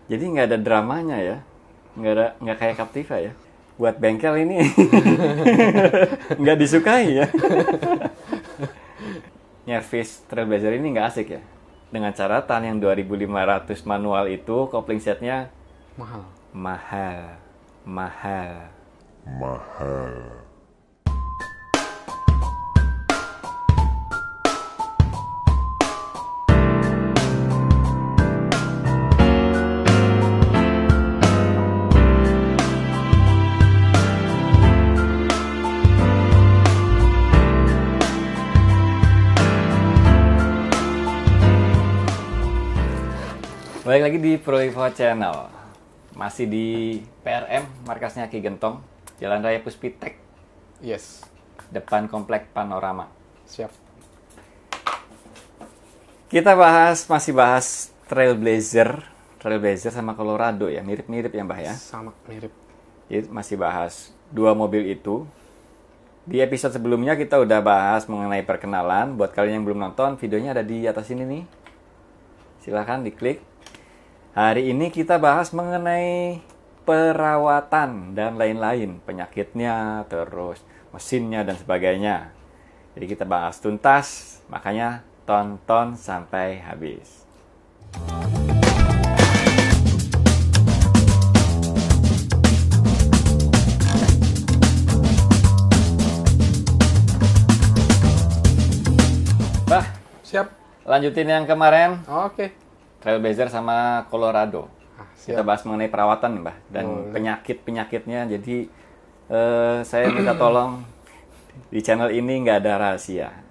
Jadi nggak ada dramanya ya, nggak kayak Captiva ya. Buat bengkel ini nggak disukai ya. Nyervis Trailblazer ini nggak asik ya. Dengan catatan yang 2.500 manual itu kopling setnya Mahal. mahal. Balik lagi di Proivo Channel. Masih di PRM, markasnya Ki Gentong, Jalan Raya Puspitek, Yes. depan Komplek Panorama. Siap. Kita masih bahas Trailblazer sama Colorado ya, mirip-mirip ya Mbah ya. Sama, mirip. Jadi masih bahas dua mobil itu. Di episode sebelumnya kita udah bahas mengenai perkenalan. Buat kalian yang belum nonton, videonya ada di atas ini nih. Silahkan diklik. Hari ini kita bahas mengenai perawatan dan lain-lain. Penyakitnya, terus mesinnya dan sebagainya. Jadi kita bahas tuntas, makanya tonton sampai habis. Bah, Siap. lanjutin yang kemarin. Oke. Trailblazer sama Colorado. Siap. Kita bahas mengenai perawatan, Mbah, dan penyakit-penyakitnya. Jadi saya minta tolong di channel ini nggak ada rahasia.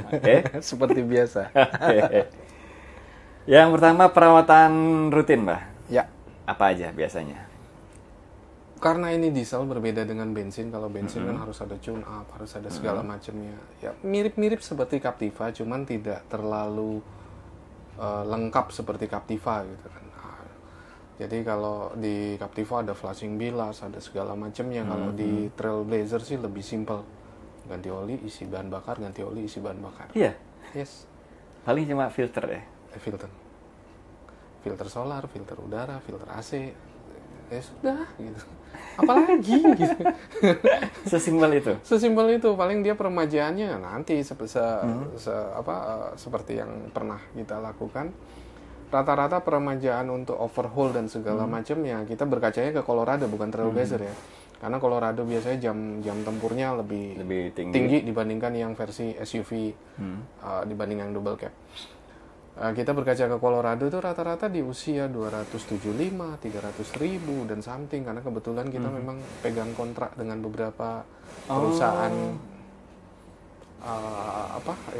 Oke? Seperti biasa. Yang pertama perawatan rutin, Mbah. Ya. Apa aja biasanya? Karena ini diesel berbeda dengan bensin. Kalau bensin kan harus ada tune up, harus ada segala macamnya. Ya, mirip-mirip seperti Captiva, cuman tidak terlalu lengkap seperti Captiva gitu kan. Jadi kalau di Captiva ada flashing bilas, ada segala macamnya. Kalau di Trailblazer sih lebih simple. Ganti oli, isi bahan bakar, ganti oli, isi bahan bakar. Iya. Yes. Paling cuma filter ya. Filter solar, filter udara, filter AC. Ya sudah gitu. Apalagi gitu. Sesimpel itu. Sesimpel itu. Paling dia peremajaannya nanti seperti yang pernah kita lakukan. Rata-rata peremajaan untuk overhaul dan segala macamnya kita berkacanya ke Colorado, bukan Trailblazer ya. Karena Colorado biasanya jam tempurnya lebih tinggi dibandingkan yang versi SUV dibanding yang double cab. Kita berkaca ke Colorado itu rata-rata di usia 275, 300 ribu dan something. Karena kebetulan kita memang pegang kontrak dengan beberapa perusahaan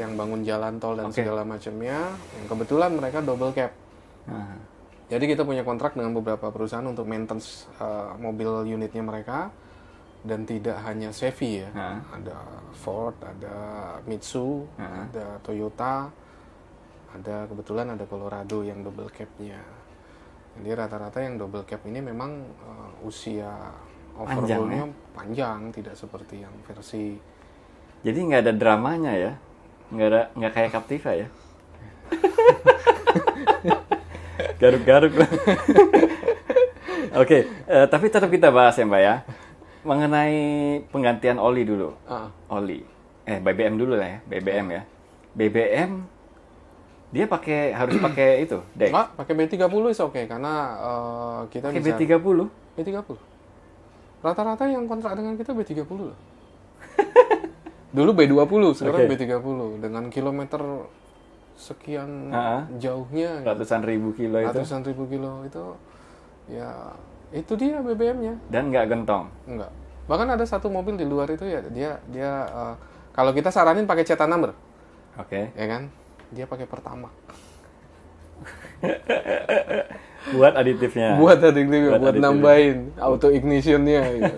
yang bangun jalan tol dan segala macamnya. Yang kebetulan mereka double cab. Jadi kita punya kontrak dengan beberapa perusahaan untuk maintenance mobil unitnya mereka. Dan tidak hanya Chevy ya. Ada Ford, ada Mitsu, ada Toyota. Kebetulan ada Colorado yang double cab-nya. Jadi rata-rata yang double cab ini memang usia overhaul-nya panjang, tidak seperti yang versi. Jadi nggak ada dramanya ya, nggak kayak Captiva ya. Garuk-garuk. Oke, tapi tetap kita bahas ya Mbak ya, mengenai penggantian oli dulu. Oli, BBM dulu lah ya, BBM ya. BBM dia harus pakai itu, dek. Pakai B30 is oke, karena kita pakai bisa B30. B30. Rata-rata yang kontrak dengan kita B30 loh. Dulu B20, sekarang B30 dengan kilometer sekian jauhnya. Ratusan ribu kilo itu ya itu dia BBM-nya. Dan nggak gentong. Enggak. Bahkan ada satu mobil di luar itu ya dia kalau kita saranin pakai cetak number. Oke. Ya kan? Dia pakai Pertamax. Buat aditifnya. Buat nambahin auto ignitionnya gitu.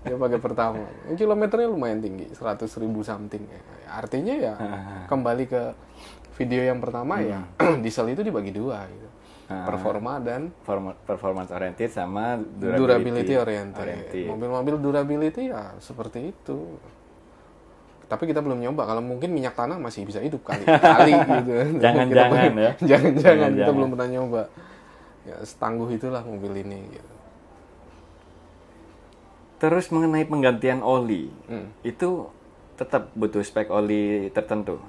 Dia pakai Pertamax. Kilometernya lumayan tinggi, 100 ribu something. Artinya ya kembali ke video yang pertama ya, diesel itu dibagi dua gitu. Performa dan performance oriented sama durability oriented. Mobil-mobil durability ya seperti itu. Tapi kita belum nyoba. Kalau mungkin minyak tanah masih bisa hidup kali gitu. Jangan-jangan ya. Jangan-jangan kita belum pernah nyoba. Ya setangguh itulah mobil ini gitu. Terus mengenai penggantian oli, itu tetap butuh spek oli tertentu.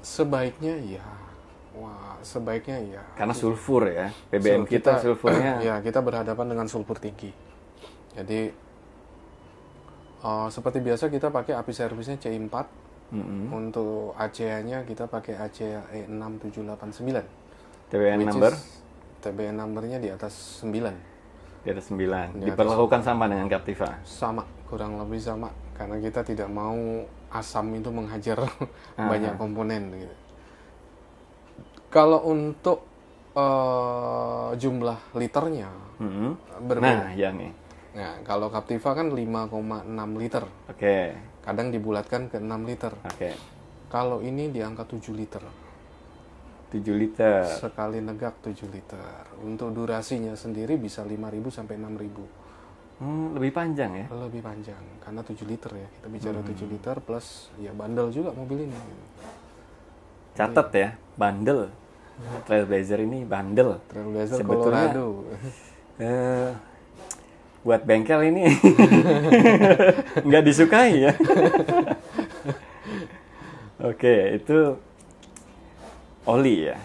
Sebaiknya iya. Wah, sebaiknya iya. Karena sulfur ya, BBM kita sulfurnya. Ya, kita berhadapan dengan sulfur tinggi. Jadi seperti biasa kita pakai api servisnya C4. Untuk ACA-nya kita pakai ACA E6789. TBN number? TBN numbernya di atas 9. Di atas 9. Diperlakukan sama dengan Captiva? Sama, kurang lebih sama. Karena kita tidak mau asam itu menghajar banyak komponen gitu. Kalau untuk jumlah liternya berbeda. Nah, ya nih. Nah, kalau Captiva kan 5,6 liter. Oke. Kadang dibulatkan ke 6 liter. Oke. Kalau ini di angka 7 liter. 7 liter. Sekali negak 7 liter. Untuk durasinya sendiri bisa 5.000 sampai 6.000. Lebih panjang ya? Lebih panjang. Karena 7 liter ya. Kita bicara 7 liter plus ya bandel juga mobil ini. Catat ya, bandel. Trailblazer ini bandel. Trailblazer sebetulnya Colorado. Buat bengkel ini nggak disukai ya. Oke, itu oli ya.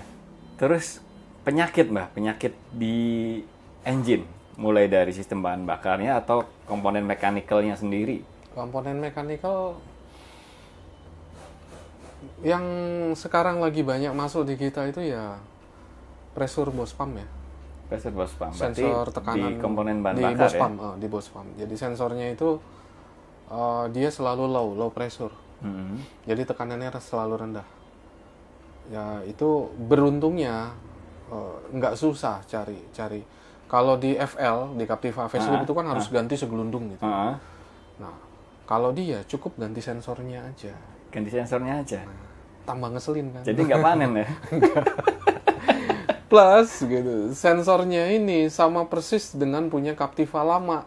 Terus penyakit Mbak, penyakit di engine. Mulai dari sistem bahan bakarnya atau komponen mechanical-nya sendiri. Komponen mechanical yang sekarang lagi banyak masuk di kita itu ya pressure Bose pump ya. Pressure Bose pump. Sensor tekanan di komponen bahan di bakar Bose ya? pump, di Bose pump. Jadi sensornya itu dia selalu low pressure. Jadi tekanannya selalu rendah. Ya itu beruntungnya nggak susah cari. Kalau di FL, di Captiva facelift itu kan harus ganti segelundung gitu. Nah, kalau dia cukup ganti sensornya aja. Ganti sensornya aja. Nah, tambah ngeselin kan. Jadi nggak panen ya? Plus gitu, sensornya ini sama persis dengan punya Captiva lama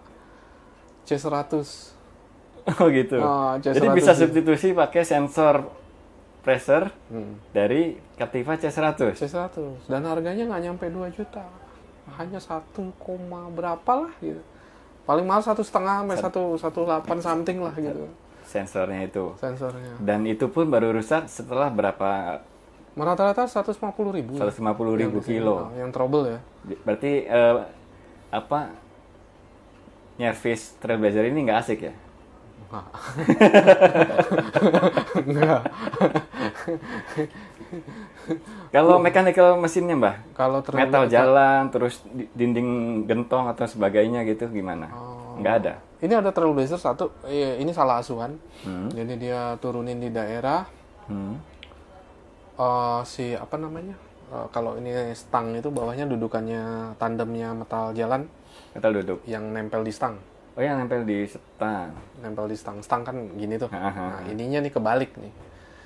C100. Oh gitu. C100 jadi bisa substitusi pakai sensor pressure dari Captiva C100. C100 dan harganya nggak nyampe 2 juta, hanya 1, berapa lah gitu. Paling mahal 1,5 sampai 1,8 something lah gitu. Sensornya itu. Sensornya. Dan itu pun baru rusak setelah berapa? Rata-rata 150.000. 150.000 kilo. Yang trouble ya. Berarti nyervis Trailblazer ini nggak asik ya? Enggak. Kalau mechanical mesinnya Mbah? Kalau metal jalan, terus dinding gentong atau sebagainya gitu gimana? Nggak ada? Ini ada Trailblazer 1, ini salah asuhan. Jadi dia turunin di daerah. Kalau ini stang itu bawahnya dudukannya tandemnya metal jalan. Metal duduk? Yang nempel di stang. Oh, yang nempel di stang. Nempel di stang. Stang kan gini tuh. Nah, ininya nih kebalik nih.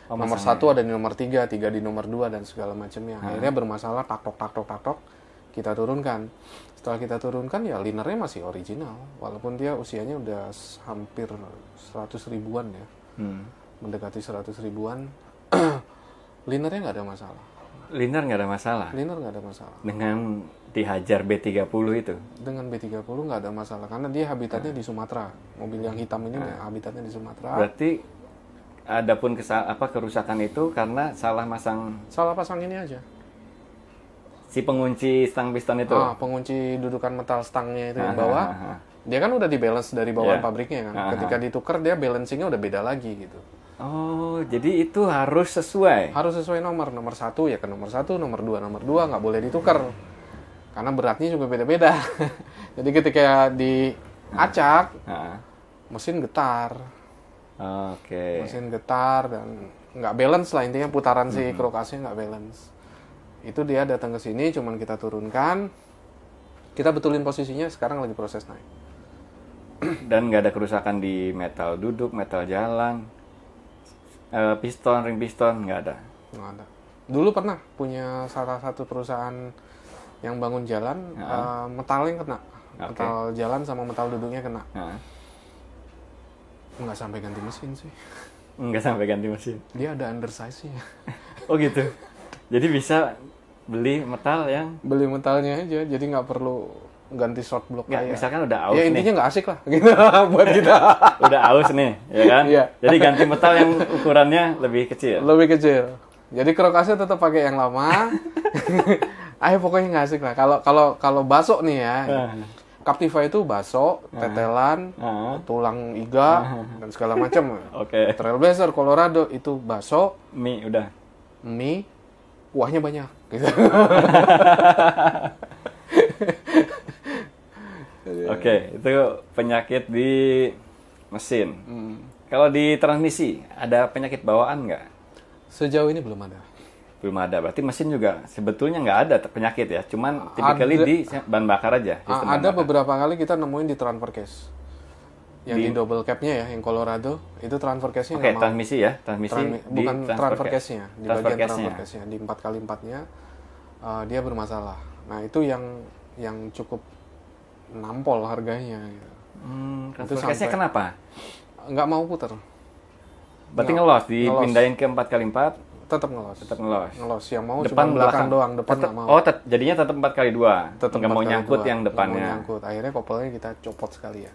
Nomor 1 ada di nomor 3, 3 di nomor 2 dan segala macamnya. Akhirnya bermasalah, tak-tok. Kita turunkan. Setelah kita turunkan ya linernya masih original. Walaupun dia usianya udah hampir 100 ribuan ya. Mendekati 100 ribuan. Linernya nggak ada masalah. Liner nggak ada masalah? Liner nggak ada masalah. Dengan dihajar B30 itu? Dengan B30 nggak ada masalah. Karena dia habitatnya di Sumatera. Mobil yang hitam ini habitatnya di Sumatera. Berarti adapun kerusakan itu karena salah pasang ini aja. Si pengunci stang piston itu? Pengunci dudukan metal stangnya itu yang bawah. Dia kan udah di-balance dari bawaan pabriknya kan. Ketika ditukar dia balancingnya udah beda lagi gitu. Oh, jadi itu harus sesuai? Harus sesuai nomor. Nomor 1 ya ke nomor 1, nomor 2 nggak boleh ditukar. Karena beratnya juga beda-beda. Jadi ketika diacak, mesin getar. Oke. Mesin getar dan nggak balance lah, intinya putaran si krokasnya nggak balance. Itu dia datang ke sini, cuman kita turunkan, kita betulin posisinya, sekarang lagi proses naik. Dan nggak ada kerusakan di metal duduk, metal jalan, ring piston nggak ada? Nggak ada. Dulu pernah punya salah satu perusahaan yang bangun jalan, metalnya kena. Metal jalan sama metal duduknya kena. Nggak sampai ganti mesin sih. Nggak sampai ganti mesin? Dia ada undersize-nya. Oh gitu? Jadi bisa beli metal yang Beli metalnya aja, jadi nggak perlu ganti short block nggak, kayak. misalkan udah aus Ya nih, intinya nggak asik lah gitu buat kita. udah aus nih, ya kan? Iya. Jadi ganti metal yang ukurannya lebih kecil. Lebih kecil. Jadi krokasnya tetap pakai yang lama. Ayo pokoknya nggak asik lah. Kalau baso nih ya. Captiva itu baso, tetelan, tulang iga dan segala macam. Oke. Trailblazer Colorado itu baso, Mie udah. mie, kuahnya banyak gitu. Oke, itu penyakit di mesin. Kalau di transmisi, ada penyakit bawaan nggak? Sejauh ini belum ada. Belum ada. Berarti mesin juga sebetulnya nggak ada penyakit ya. Cuman typically Ada. di bahan bakar aja. sistem bahan Ada bakar. beberapa kali kita nemuin di transfer case. Yang di double cap-nya ya, yang Colorado, itu transfer case-nya Oke, nggak mau. transmisi ya. Transmisi di Bukan transfer case-nya, di Transfer bagian case-nya. transfer case-nya, di 4x4-nya dia bermasalah. Nah, itu yang cukup nampol harganya gitu. Transfer sampai- case-nya kenapa? Nggak mau puter, Berarti ngelos, dipindahin ke 4x4, tetap ngelos. tetap ngelos. Ngelos, yang mau Depan, cuma belakang belakang. doang, depan Tetep- nggak mau. Oh, jadinya tetap 4x2. Tetap Nggak mau 4x2, nyangkut yang nggak mau depannya. nyangkut. Akhirnya koppelnya kita copot sekalian.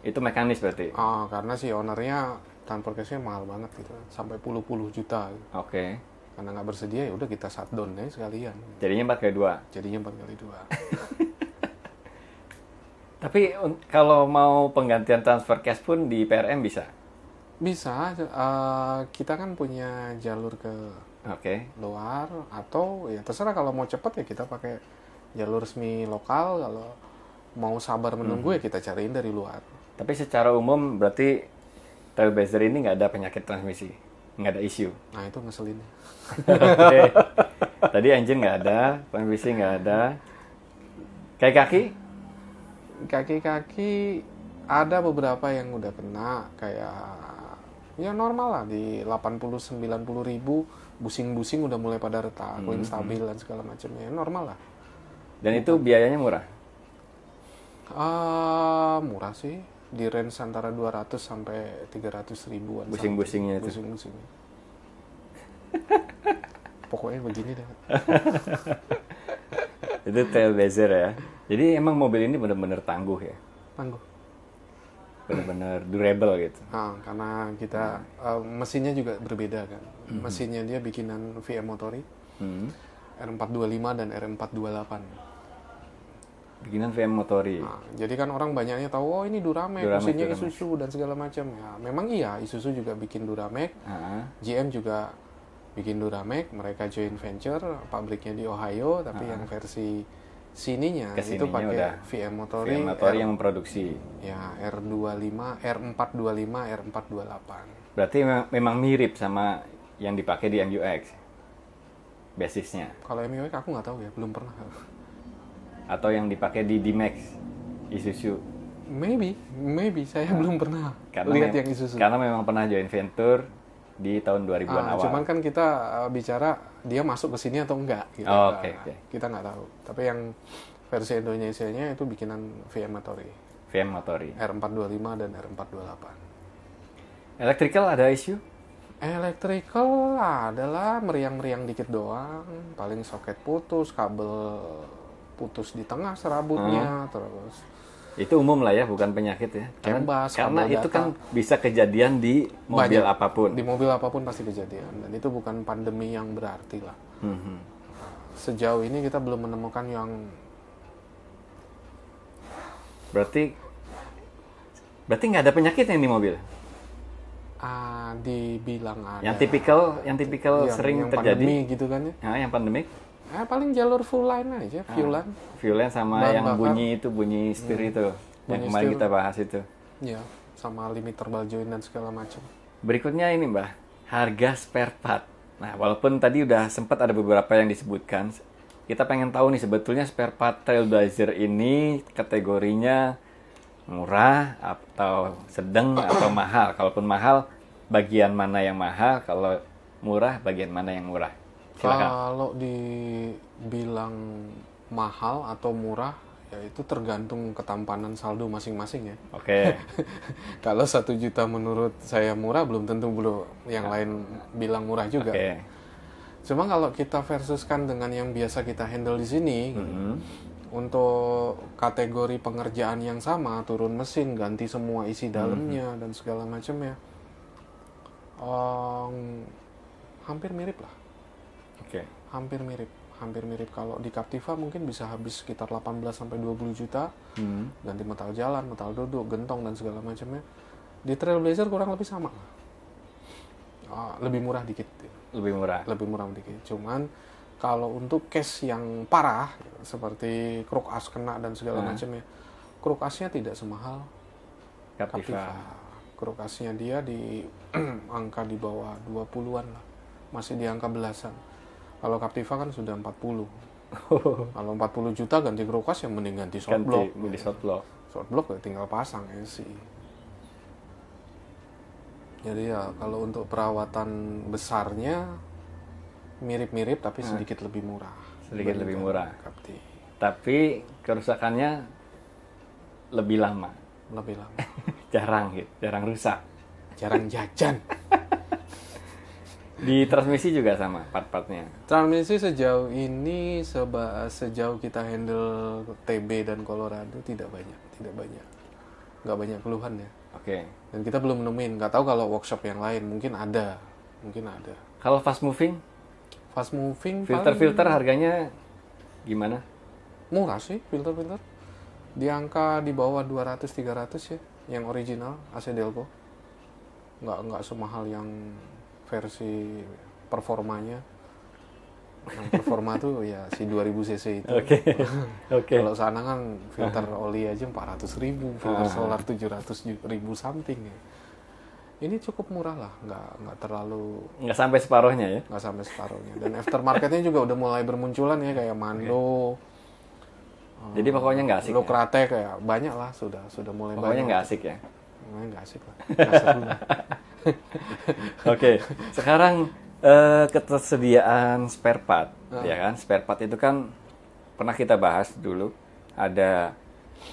Itu mekanis berarti. Karena si ownernya transfer case-nya mahal banget gitu, sampai puluh juta. Gitu. Oke. Karena nggak bersedia, ya udah kita shutdown aja sekalian. Jadinya 4x2. Jadinya 4x2. Tapi kalau mau penggantian transfer case pun di PRM bisa. Bisa, kita kan punya jalur ke Oke. luar, atau ya terserah kalau mau cepet ya kita pakai jalur resmi lokal, kalau mau sabar menunggu ya kita cariin dari luar. Tapi secara umum berarti Trailblazer ini nggak ada penyakit transmisi, nggak ada isu. Nah itu ngeselin. Oke. Tadi engine nggak ada, transmisi nggak ada. Kayak kaki? Kaki-kaki ada beberapa yang udah kena, kayak ya normal lah di 80-90 ribu, busing-busing udah mulai pada retak, cooling stabil dan segala macamnya, normal lah. Dan itu biayanya murah. Murah sih, di range antara 200 sampai 300 ribuan. Busing-busingnya itu. Busing-busingnya. Pokoknya begini deh. Itu Trailblazer ya. Jadi emang mobil ini benar-benar tangguh ya. Tangguh. Benar-benar durable gitu. Karena kita mesinnya juga berbeda kan. Mesinnya dia bikinan VM Motori, R425 dan R428. Bikinan VM Motori. Jadi kan orang banyaknya tahu, oh ini Duramek, mesinnya Isuzu dan segala macam. Ya, memang iya, Isuzu juga bikin Duramek, GM juga bikin Duramek, mereka joint venture, pabriknya di Ohio, tapi yang versi sininya itu pakai VM Motori yang memproduksi. Ya, R25, R425, R428. Berarti memang mirip sama yang dipakai di MUX. Basisnya. Kalau MUX aku nggak tahu ya, belum pernah. Atau yang dipakai di D-Max Isuzu. Maybe saya belum pernah lihat yang Isuzu. Karena memang pernah joint venture di tahun 2000-an awal. Cuman kan kita bicara dia masuk ke sini atau enggak gitu. Oke. Kita nggak tahu. Tapi yang versi Indonesianya itu bikinan VM Motori. VM Motori. R425 dan R428. Electrical ada isu? Electrical adalah meriang-meriang dikit doang. Paling soket putus, kabel putus di tengah serabutnya, terus itu umum lah ya, bukan penyakit ya. Karena itu kan bisa kejadian di mobil apapun. Di mobil apapun pasti kejadian, dan itu bukan pandemi yang berarti lah. Sejauh ini kita belum menemukan yang berarti nggak ada penyakitnya di mobil. Dibilang ada. Yang tipikal sering yang terjadi. Pandemi gitu kan ya? Yang pandemik? Paling jalur full line aja, fuel line sama bahan yang bakar. bunyi setir itu, yang kemarin kita bahas itu. Ya, sama limiter ball joint dan segala macam. Berikutnya ini Mbah, harga spare part. Nah, walaupun tadi udah sempat ada beberapa yang disebutkan, kita pengen tahu nih sebetulnya spare part Trailblazer ini kategorinya murah atau sedang atau mahal. Kalaupun mahal, bagian mana yang mahal? Kalau murah, bagian mana yang murah? Silakan. Kalau dibilang mahal atau murah, ya itu tergantung ketampanan saldo masing-masing ya. Oke. Kalau 1 juta menurut saya murah, belum tentu yang lain bilang murah juga. Oke. Cuma kalau kita versuskan dengan yang biasa kita handle di sini, untuk kategori pengerjaan yang sama, turun mesin, ganti semua isi dalamnya dan segala macamnya, hampir mirip lah. Oke. Hampir mirip. Kalau di Captiva mungkin bisa habis sekitar 18-20 juta, ganti metal jalan, metal duduk, gentong dan segala macamnya. Di Trailblazer kurang lebih sama lah. Lebih murah dikit. Lebih murah dikit. Cuman kalau untuk case yang parah seperti kruk as kena dan segala macamnya, kruk asnya tidak semahal Captiva. Kruk asnya dia di angka di bawah 20-an lah. Masih di angka belasan. Kalau Captiva kan sudah 40. Kalau 40 juta ganti kruk as yang mending ganti shortblock. Shortblock ya tinggal pasang sih. Jadi ya kalau untuk perawatan besarnya mirip-mirip tapi sedikit lebih murah. Sedikit lebih murah. Tapi kerusakannya lebih lama. jarang rusak. Jarang jajan. Di transmisi juga sama part-partnya. Transmisi sejauh ini sejauh kita handle TB dan Colorado tidak banyak. Nggak banyak keluhan ya. Oke. Dan kita belum nemuin, nggak tahu kalau workshop yang lain mungkin ada. Kalau fast moving filter harganya gimana? Murah sih filter. Di angka di bawah 200-300 ya, yang original AC Delco. Nggak semahal yang versi performanya. Yang performa tuh ya si 2000 cc itu. Oke. Kalau sana kan filter oli aja 400.000, filter solar 700.000 something ya. Ini cukup murah lah, nggak terlalu. Nggak sampai separuhnya ya? Nggak sampai separuhnya. Dan aftermarketnya juga udah mulai bermunculan ya, kayak Mando. Jadi pokoknya nggak asik. Lokratek kayak banyak lah, sudah mulai pokoknya banyak. Pokoknya nggak asik ya? Pokoknya nggak asik lah. Nggak seru lah. Oke, sekarang ketersediaan spare part, ya kan? Spare part itu kan pernah kita bahas dulu. Ada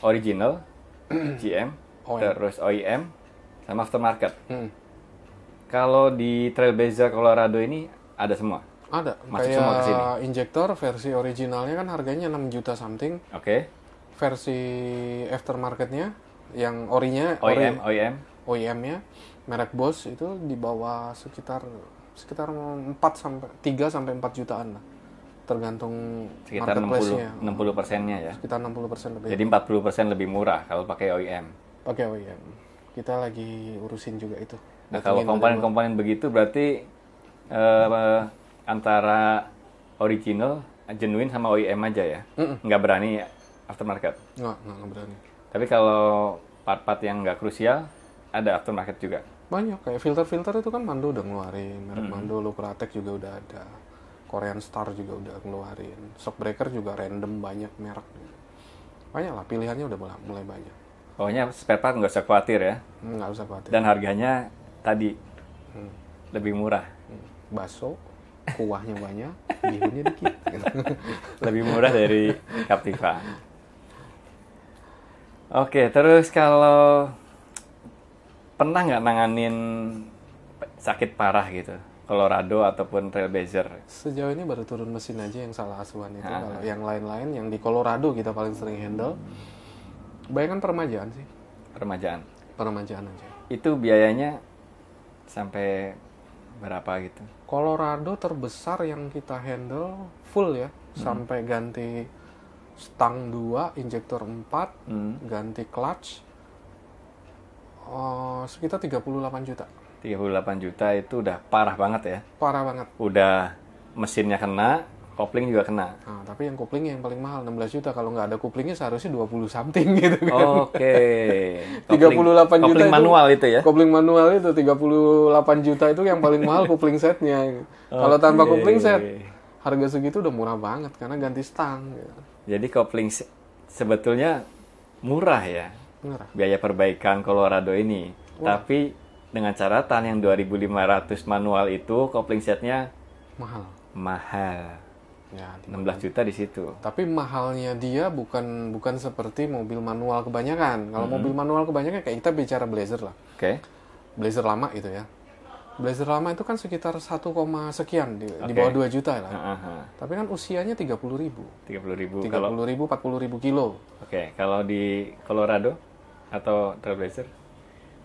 original, GM, terus OEM, sama aftermarket. Kalau di Trailblazer Colorado ini ada semua? Ada. Masuk kayak semua ke sini? Injektor versi originalnya kan harganya 6 juta something. Oke. Versi aftermarketnya yang orinya OEM-nya merek Bosch itu di bawah sekitar 3 sampai 4 jutaan lah. Tergantung sekitar marketplace-nya. 60%-nya ya. Sekitar 60% lebih. Jadi 40% lebih murah kalau pakai OEM. Pakai OEM. Kita lagi urusin juga itu. Nah, kalau komponen-komponen begitu berarti antara original, genuine sama OEM aja ya? Nggak berani aftermarket? Nggak berani. Tapi kalau part-part yang nggak krusial, ada aftermarket juga? Banyak, kayak filter-filter itu kan Mando udah ngeluarin. Merek Mando, Lokratek juga udah ada. Korean Star juga udah ngeluarin. Shock breaker juga random banyak merek. Banyak lah, pilihannya udah mulai banyak. Pokoknya spare part nggak usah khawatir ya? Nggak usah khawatir. Dan harganya tadi lebih murah? Bakso, kuahnya banyak, bihunnya dikit. Lebih murah dari Captiva. Oke, terus kalau pernah nggak nanganin sakit parah gitu? Colorado ataupun Trailblazer? Sejauh ini baru turun mesin aja yang salah asuhan itu. Kalau yang lain-lain, yang di Colorado kita paling sering handle. Bayangkan peremajaan sih. Peremajaan aja. Itu biayanya sampai berapa gitu? Colorado terbesar yang kita handle full ya. Sampai ganti stang 2, injektor 4, ganti clutch. Sekitar 38 juta. 38 juta itu udah parah banget ya? Parah banget. Udah mesinnya kena, kopling juga kena. Nah, tapi yang kopling yang paling mahal 16 juta. Kalau nggak ada koplingnya seharusnya 20 something gitu kan. Oke. 38 juta kopling manual itu ya? Kopling manual itu 38 juta itu yang paling mahal kopling setnya. Kalau tanpa kopling set, harga segitu udah murah banget karena ganti stang. Gitu. Jadi kopling sebetulnya murah ya? Murah. Biaya perbaikan Colorado ini. Wah. Tapi dengan catatan yang 2.500 manual itu kopling setnya mahal. Ya, 16 juta di situ. Tapi mahalnya dia bukan seperti mobil manual kebanyakan. Kalau mobil manual kebanyakan kayak kita bicara Blazer lah. Oke. Blazer lama itu ya. Blazer lama itu kan sekitar 1, sekian di bawah 2 juta lah. Tapi kan usianya 30.000. 30.000. 30.000, 40.000 kilo. Oke, kalau di Colorado atau Trailblazer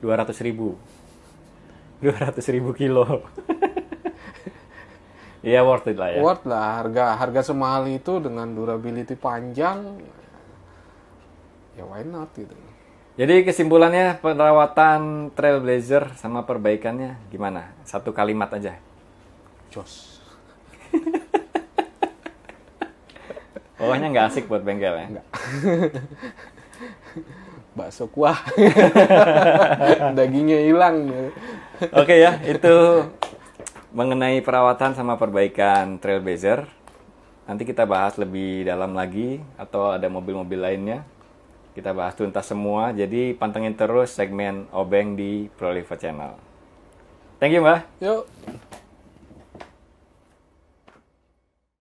200.000. 200.000 kilo. Iya, worth it lah ya. Worth lah, harga semahal itu dengan durability panjang. Ya why not gitu. Jadi kesimpulannya perawatan Trailblazer sama perbaikannya gimana? Satu kalimat aja. Jos. Pokoknya nggak asik buat bengkel ya? Nggak. Bakso kuah. Dagingnya hilang. Oke ya, itu mengenai perawatan sama perbaikan Trailblazer. Nanti kita bahas lebih dalam lagi atau ada mobil-mobil lainnya. Kita bahas tuntas semua, jadi pantengin terus segmen Obeng di Prolifer Channel. Thank you, Mbak. Yuk.